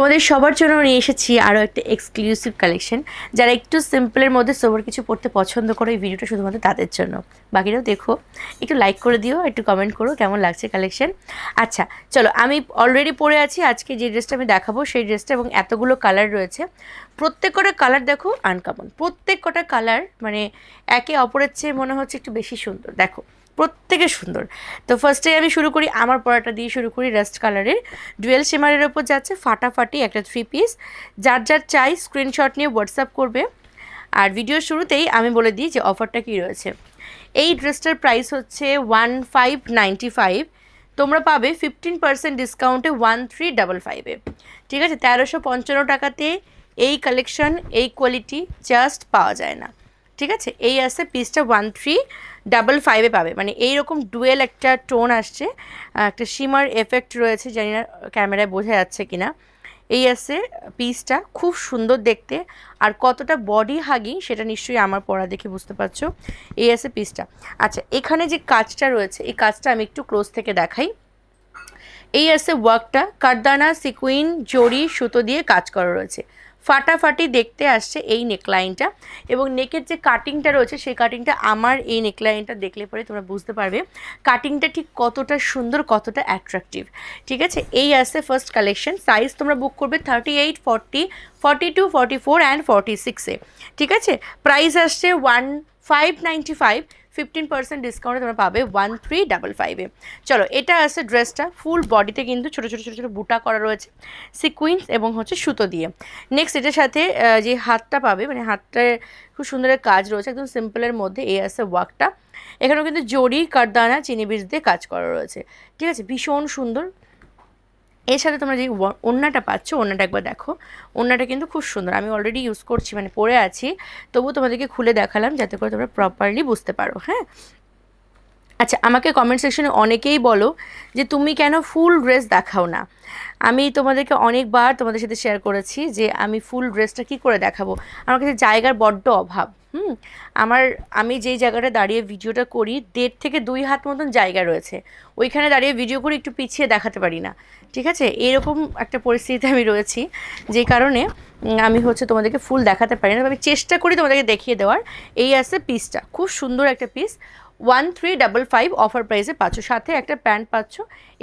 তোমাদের সবার জন্য নিয়ে এসেছি আরও একটা এক্সক্লুসিভ কালেকশন। যারা একটু সিম্পলের মধ্যে সোবার কিছু পড়তে পছন্দ করো, এই ভিডিওটা শুধুমাত্র তাদের জন্য। বাকিরাও দেখো, একটু লাইক করে দিও, একটু কমেন্ট করো কেমন লাগছে কালেকশন। আচ্ছা চলো, আমি অলরেডি পরে আছি আজকে যে ড্রেসটা আমি দেখাবো সেই ড্রেসটা, এবং এতগুলো কালার রয়েছে। প্রত্যেক কটা কালার দেখো আনকমন, প্রত্যেক কটা কালার মানে একে অপরের চেয়ে মনে হচ্ছে একটু বেশি সুন্দর। দেখো প্রত্যেকে সুন্দর। তো ফার্স্টে আমি শুরু করি, আমার পরাটা দিয়ে শুরু করি। রাস্ট কালারের ডুয়েল শিমারের ওপর যাচ্ছে ফাটাফাটি একটা 3 পিস। যার যার চাই স্ক্রিনশট নিয়ে হোয়াটসঅ্যাপ করবে। আর ভিডিওর শুরুতেই আমি বলে দিই যে অফারটা কী রয়েছে। এই ড্রেসটার প্রাইস হচ্ছে 1595, তোমরা পাবে 15% ডিসকাউন্টে 1355-এ। ঠিক আছে, 1355 টাকাতে এই কালেকশন, এই কোয়ালিটি জাস্ট পাওয়া যায় না। ঠিক আছে, এই আসছে পিসটা 1355-এ পাবে। মানে এইরকম ডুয়েল একটা টোন আসছে, একটা শিমার এফেক্ট রয়েছে, জানি না ক্যামেরায় বোঝা যাচ্ছে কিনা। এই আসছে পিসটা, খুব সুন্দর দেখতে, আর কতটা বডি হাগি সেটা নিশ্চয়ই আমার পরা দেখে বুঝতে পারছো। এই আসছে পিসটা। আচ্ছা, এখানে যে কাজটা রয়েছে এই কাজটা আমি একটু ক্লোজ থেকে দেখাই। এই আসছে ওয়ার্কটা, কারদানা সিকুইন জড়ি সুতো দিয়ে কাজ করা রয়েছে, ফাটাফাটি দেখতে আসছে এই নেকলাইনটা। এবং নেকের যে কাটিংটা রয়েছে সেই কাটিংটা, আমার এই নেকলাইনটা দেখলে পরে তোমরা বুঝতে পারবে কাটিংটা ঠিক কতটা সুন্দর, কতটা অ্যাট্রাকটিভ। ঠিক আছে, এই আসছে ফার্স্ট কালেকশন। সাইজ তোমরা বুক করবে 38, 40, 42, 44 অ্যান্ড 46-এ। ঠিক আছে, প্রাইস আসছে 1595, 15% ডিসকাউন্টে তোমরা পাবে 1355-এ। চলো, এটা আছে ড্রেসটা, ফুল বডিতে কিন্তু ছোটো ছোটো ছোটো ছোটো বুটা করা রয়েছে সিকুইন্স এবং হচ্ছে সুতো দিয়ে। নেক্সট এটার সাথে যে হাতটা পাবে, মানে হাতটায় খুব সুন্দরের কাজ রয়েছে, একদম সিম্পলের মধ্যে। এই আছে ওয়ার্কটা, এখানেও কিন্তু জড়ি কারদানা চিনি বীজ দিয়ে কাজ করা রয়েছে। ঠিক আছে, ভীষণ সুন্দর। এর সাথে তোমরা যে ওড়নাটা পাচ্ছ, ওড়নাটা একবার দেখো, ওড়নাটা কিন্তু খুব সুন্দর। আমি অলরেডি ইউজ করছি, মানে পরে আছি, তবু তোমাদেরকে খুলে দেখালাম যাতে করে তোমরা প্রপারলি বুঝতে পারো। হ্যাঁ, আচ্ছা, আমাকে কমেন্ট সেকশনে অনেকেই বলো যে তুমি কেন ফুল ড্রেস দেখাও না। আমি তোমাদেরকে অনেকবার তোমাদের সাথে শেয়ার করেছি যে আমি ফুল ড্রেসটা কী করে দেখাবো, আমার কাছে জায়গার বড্ড অভাব। আমি যেই জায়গাটা দাঁড়িয়ে ভিডিওটা করি 1.5 থেকে 2 হাত মতন জায়গা রয়েছে, ওইখানে দাঁড়িয়ে ভিডিও করে একটু পিছিয়ে দেখাতে পারি না। ঠিক আছে, এরকম একটা পরিস্থিতিতে আমি রয়েছি, যেই কারণে আমি হচ্ছে তোমাদেরকে ফুল দেখাতে পারি না। আমি চেষ্টা করি তোমাদেরকে দেখিয়ে দেওয়ার। এই আছে পিসটা, খুব সুন্দর একটা পিস, 1355 অফার প্রাইসে পাচ্ছ, সাথে একটা প্যান্ট পাচ্ছ।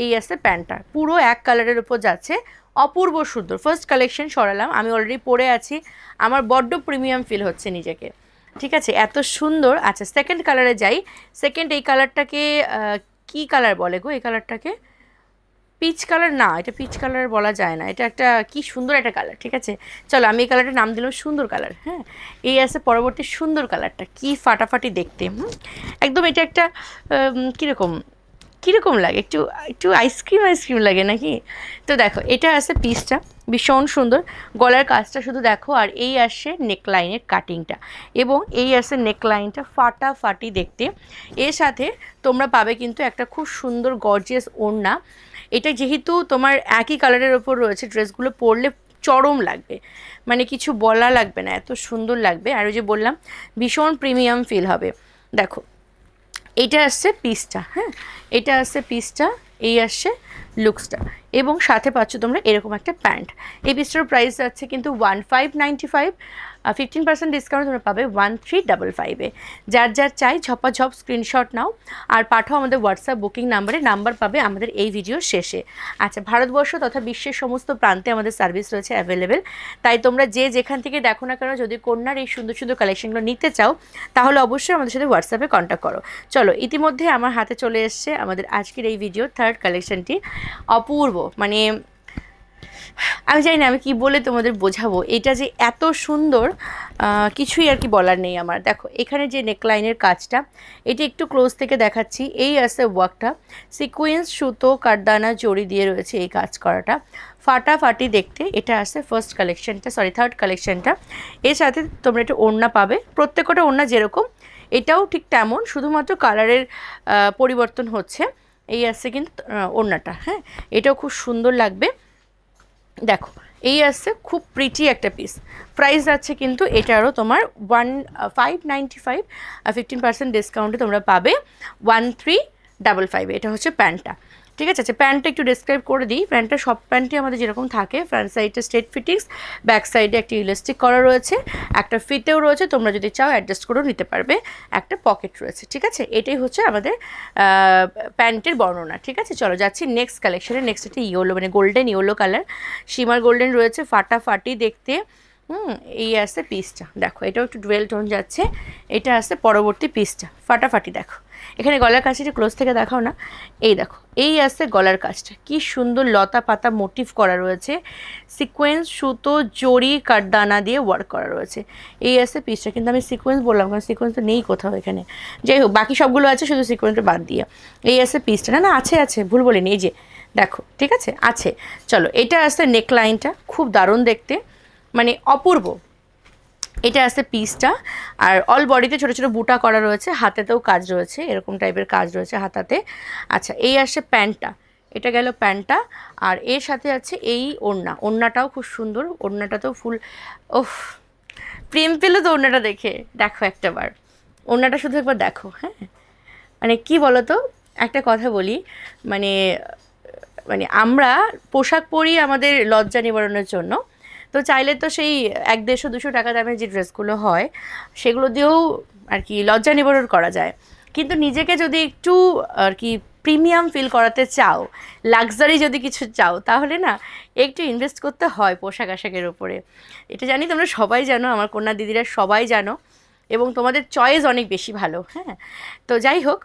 এই আছে প্যান্টটা, পুরো এক কালারের উপর যাচ্ছে, অপূর্ব সুন্দর। ফার্স্ট কালেকশন সরালাম, আমি অলরেডি পরে আছি, আমার বড্ড প্রিমিয়াম ফিল হচ্ছে নিজেকে। ঠিক আছে, এত সুন্দর। আচ্ছা, সেকেন্ড কালারে যাই। সেকেন্ড এই কালারটাকে কি কালার বলে গো? এই কালারটাকে পিচ কালার না, এটা পিচ কালার বলা যায় না, এটা একটা কি সুন্দর একটা কালার। ঠিক আছে, চলো আমি এই কালারটার নাম দিলাম সুন্দর কালার। হ্যাঁ, এই আছে পরবর্তী সুন্দর কালারটা, কি ফাটাফাটি দেখতে। একদম এটা একটা কীরকম লাগে, একটু একটু আইসক্রিম লাগে নাকি। তো দেখো, এটা আছে পিসটা, ভীষণ সুন্দর, গলার কাজটা শুধু দেখো। আর এই আসে নেকলাইনের কাটিংটা, এবং এই আসে নেকলাইনটা ফাটাফাটি দেখতে। এর সাথে তোমরা পাবে কিন্তু একটা খুব সুন্দর গর্জিয়াস ওড়না। এটা যেহেতু তোমার একই কালারের ওপর রয়েছে, ড্রেসগুলো পরলে চরম লাগবে, মানে কিছু বলা লাগবে না, এত সুন্দর লাগবে। আর ওই যে বললাম ভীষণ প্রিমিয়াম ফিল হবে। দেখো, এটা আসছে পিসটা। হ্যাঁ, এটা আসছে পিসটা, এই আসছে লুকসটা, এবং সাথে পাচ্ছ তোমরা এরকম একটা প্যান্ট। এই পিসটার প্রাইস আছে কিন্তু 1595, 15% ডিসকাউন্ট তোমরা পাবে 1355-এ। যার যার চাই ঝপাঝপ স্ক্রিনশট নাও আর পাঠাও আমাদের হোয়াটসঅ্যাপ বুকিং নাম্বারে, নাম্বার পাবে আমাদের এই ভিডিওর শেষে। আচ্ছা, ভারতবর্ষ তথা বিশ্বের সমস্ত প্রান্তে আমাদের সার্ভিস রয়েছে অ্যাভেলেবেল, তাই তোমরা যে যেখান থেকে দেখো না কেন, যদি কন্যার এই সুন্দর সুন্দর কালেকশনগুলো নিতে চাও তাহলে অবশ্যই আমাদের সাথে হোয়াটসঅ্যাপে কন্ট্যাক্ট করো। চলো, ইতিমধ্যে আমার হাতে চলে এসছে আমাদের আজকের এই ভিডিওর থার্ড কালেকশনটি, অপূর্ব। মানে আমি জানি না আমি কি বলে তোমাদের বোঝাবো, এটা যে এত সুন্দর কিছুই আর কি বলার নেই আমার। দেখো, এখানে যে নেকলাইনের কাজটা, এটা একটু ক্লোজ থেকে দেখাচ্ছি। এই আছে ওয়ার্কটা, সিকুয়েন্স সুতো কারদানা জড়ি দিয়ে রয়েছে এই কাজ করাটা, ফাটাফাটি দেখতে। এটা আছে ফার্স্ট কালেকশনটা, সরি থার্ড কালেকশনটা। এর সাথে তোমরা একটা ওড়না পাবে, প্রত্যেকটা ওড়না যেরকম এটাও ঠিক তেমন, শুধুমাত্র কালারের পরিবর্তন হচ্ছে। এই আসছে কিন্তু ওড়নাটা। হ্যাঁ, এটাও খুব সুন্দর লাগবে। দেখো, এই আসছে খুব প্রিটি একটা পিস। প্রাইস যাচ্ছে কিন্তু এটারও তোমার 1595, 15% ডিসকাউন্টে তোমরা পাবে 1355। এটা হচ্ছে প্যান্টটা। ঠিক আছে। আচ্ছা প্যান্টটা একটু ডেসক্রাইব করে দিই। প্যান্টটা সব প্যান্টই আমাদের যেরকম থাকে, ফ্রন্ট সাইডে স্ট্রেট ফিটিংস, ব্যাক সাইডে একটা ইলাস্টিক করা রয়েছে, একটা ফিতেও রয়েছে, তোমরা যদি চাও অ্যাডজাস্ট করেও নিতে পারবে, একটা পকেট রয়েছে। ঠিক আছে, এটাই হচ্ছে আমাদের প্যান্টের বর্ণনা। ঠিক আছে, চলো যাচ্ছি নেক্সট কালেকশানে। নেক্সট একটা ইয়েলো, মানে golden yellow colour, shimmer golden রয়েছে, ফাটাফাটি দেখতে। এই আসছে পিসটা, দেখো এটাও একটু ডুয়েল টোন যাচ্ছে। এটা আসছে পরবর্তী পিসটা, ফাটাফাটি। দেখো এখানে গলার কাজটা ক্লোজ থেকে দেখাও না, এই দেখো এই আসছে গলার কাজটা, কি সুন্দর লতা পাতা মোটিভ করা রয়েছে, সিকোয়েন্স সুতো জড়ি কাঠদানা দিয়ে ওয়ার্ক করা রয়েছে। এই আসছে পিসটা, কিন্তু আমি সিকোয়েন্স বললাম কারণ সিকোয়েন্স তো নেই কোথাও এখানে, যাই হোক বাকি সবগুলো আছে, শুধু সিকোয়েন্সটা বাদ দিয়ে। এই আসছে পিসটা, না না আছে আছে, ভুল বলিনি, এই যে দেখো, ঠিক আছে আছে। চলো এটা আসছে নেকলাইনটা, খুব দারুণ দেখতে, মানে অপূর্ব। এটা আছে পিসটা, আর অল বডিতে ছোটো ছোটো বুটা করা রয়েছে, হাতেতেও কাজ রয়েছে, এরকম টাইপের কাজ রয়েছে হাতাতে। আচ্ছা এই আসছে প্যান্টটা, এটা গেল প্যান্টটা, আর এর সাথে আছে এই ওড়নাটাও খুব সুন্দর, ওড়নাটাতেও ফুল, ওফ প্রেম পেলো তো ওড়নাটা দেখে। দেখো একটাবার ওড়নাটা শুধু একবার দেখো, হ্যাঁ মানে কি বলো তো, একটা কথা বলি, মানে মানে আমরা পোশাক পরি আমাদের লজ্জা নিবারণের জন্য, তো চাইলে তো সেই 100-150-200 টাকা দামের যে ড্রেসগুলো হয় সেগুলো দিয়েও আর কি লজ্জা নিবারণ করা যায়, কিন্তু নিজেকে যদি একটু আর কি প্রিমিয়াম ফিল করাতে চাও, লাক্সারি যদি কিছু চাও, তাহলে না একটু ইনভেস্ট করতে হয় পোশাক আশাকের উপরে। এটা জানি তোমরা সবাই জানো, আমার কন্যা দিদিরা সবাই জানো, এবং তোমাদের চয়েস অনেক বেশি ভালো। হ্যাঁ, তো যাই হোক,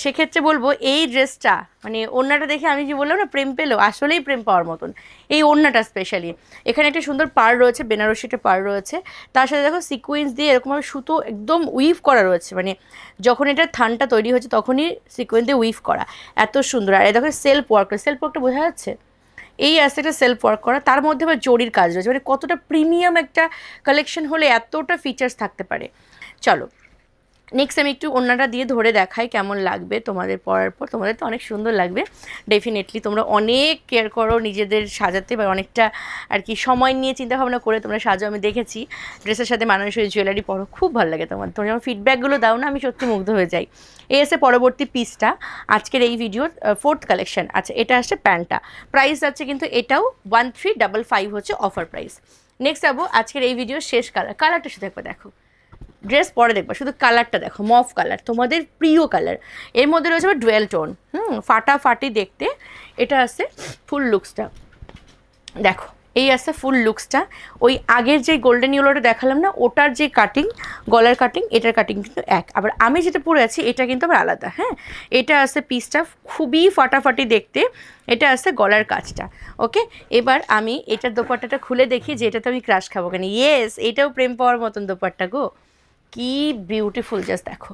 সেক্ষেত্রে বলবো এই ড্রেসটা, মানে ওড়নাটা দেখে আমি যে বললাম না প্রেম পেলো, আসলেই প্রেম পাওয়ার মতন এই ওড়নাটা স্পেশালি। এখানে একটা সুন্দর পাড় রয়েছে, বেনারসিটা পাড় রয়েছে, তার সাথে দেখো সিকোয়েন্স দিয়ে এরকমভাবে সুতো একদম উইভ করা রয়েছে, মানে যখন এটা থানটা তৈরি হয়েছে তখনই সিকোয়েন্স দিয়ে উইভ করা, এত সুন্দর। আর দেখো সেলফ ওয়ার্কটা বোঝা যাচ্ছে, এই আসছে একটা সেলফ ওয়ার্ক করা, তার মধ্যে আবার জরির কাজ রয়েছে, মানে কতটা প্রিমিয়াম একটা কালেকশন হলে এতটা ফিচার্স থাকতে পারে। চলো নেক্সট আমি একটু ওড়নাটা দিয়ে ধরে দেখাই কেমন লাগবে তোমাদের পরার পর। তোমাদের তো অনেক সুন্দর লাগবে ডেফিনেটলি, তোমরা অনেক কেয়ার করো নিজেদের সাজাতে, বা অনেকটা আর কি সময় নিয়ে চিন্তাভাবনা করে তোমরা সাজো, আমি দেখেছি ড্রেসের সাথে মানানসই জুয়েলারি পরো, খুব ভালো লাগে তোমার, তোমরা যখন ফিডব্যাকগুলো দাও না আমি সত্যি মুগ্ধ হয়ে যাই। এই আসে পরবর্তী পিসটা, আজকের এই ভিডিওর 4th কালেকশন। আচ্ছা এটা আসছে প্যান্টটা, প্রাইস আছে কিন্তু এটাও 1355 হচ্ছে অফার প্রাইস। নেক্সট যাবো আজকের এই ভিডিওর শেষ কালারটা শুধু একবার দেখো, ড্রেস পরে দেখবা, শুধু কালারটা দেখো, মফ কালার, তোমাদের প্রিয় কালার, এর মধ্যে রয়েছে আবার ডুয়েল টোন, ফাটাফাটি দেখতে। এটা আছে ফুল লুকসটা, দেখো এই আসছে ফুল লুকসটা, ওই আগের যে গোল্ডেন ইয়েলোটা দেখালাম না, ওটার যে কাটিং, গলার কাটিং, এটার কাটিং কিন্তু এক, আবার আমি যেটা পরে আছি এটা কিন্তু আবার আলাদা। হ্যাঁ, এটা আছে পিসটা খুবই ফাটাফাটি দেখতে, এটা আছে গলার কাজটা। ওকে, এবার আমি এটার দোপাট্টাটা খুলে দেখি যে এটাতে আমি ক্রাশ খাবো কেন। ইয়েস, এটাও প্রেম পাওয়ার মতন দোপাট্টা গো, কি বিউটিফুল, জাস্ট দেখো,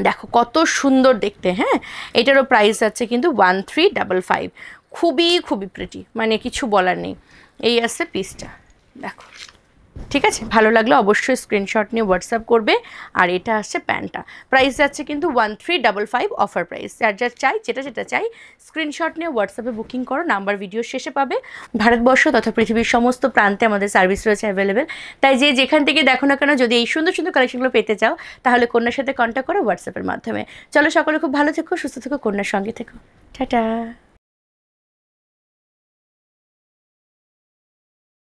দেখো কত সুন্দর দেখতে। হ্যাঁ, এটারও প্রাইস আছে কিন্তু 1355, খুবই খুবই প্রিটি, মানে কিছু বলার নেই। এই আসছে পিসটা, দেখো ঠিক আছে, ভালো লাগলে অবশ্যই স্ক্রিনশট নিয়ে হোয়াটসঅ্যাপ করবে। আর এটা আসছে প্যান্টটা, প্রাইস যাচ্ছে কিন্তু 1355 অফার প্রাইস। যার যার চাই, যেটা চাই স্ক্রিনশট নিয়ে হোয়াটসঅ্যাপে বুকিং করো, নাম্বার ভিডিও শেষে পাবে। ভারতবর্ষ তথা পৃথিবীর সমস্ত প্রান্তে আমাদের সার্ভিস রয়েছে অ্যাভেলেবেল, তাই যে যেখান থেকে দেখো না কেন, যদি এই সুন্দর সুন্দর কালেকশনগুলো পেতে চাও তাহলে কন্যার সাথে কন্ট্যাক্ট করো হোয়াটসঅ্যাপের মাধ্যমে। চলো সকলে খুব ভালো থেকো, সুস্থ থেকো, কন্যার সঙ্গে থেকো, টাটা।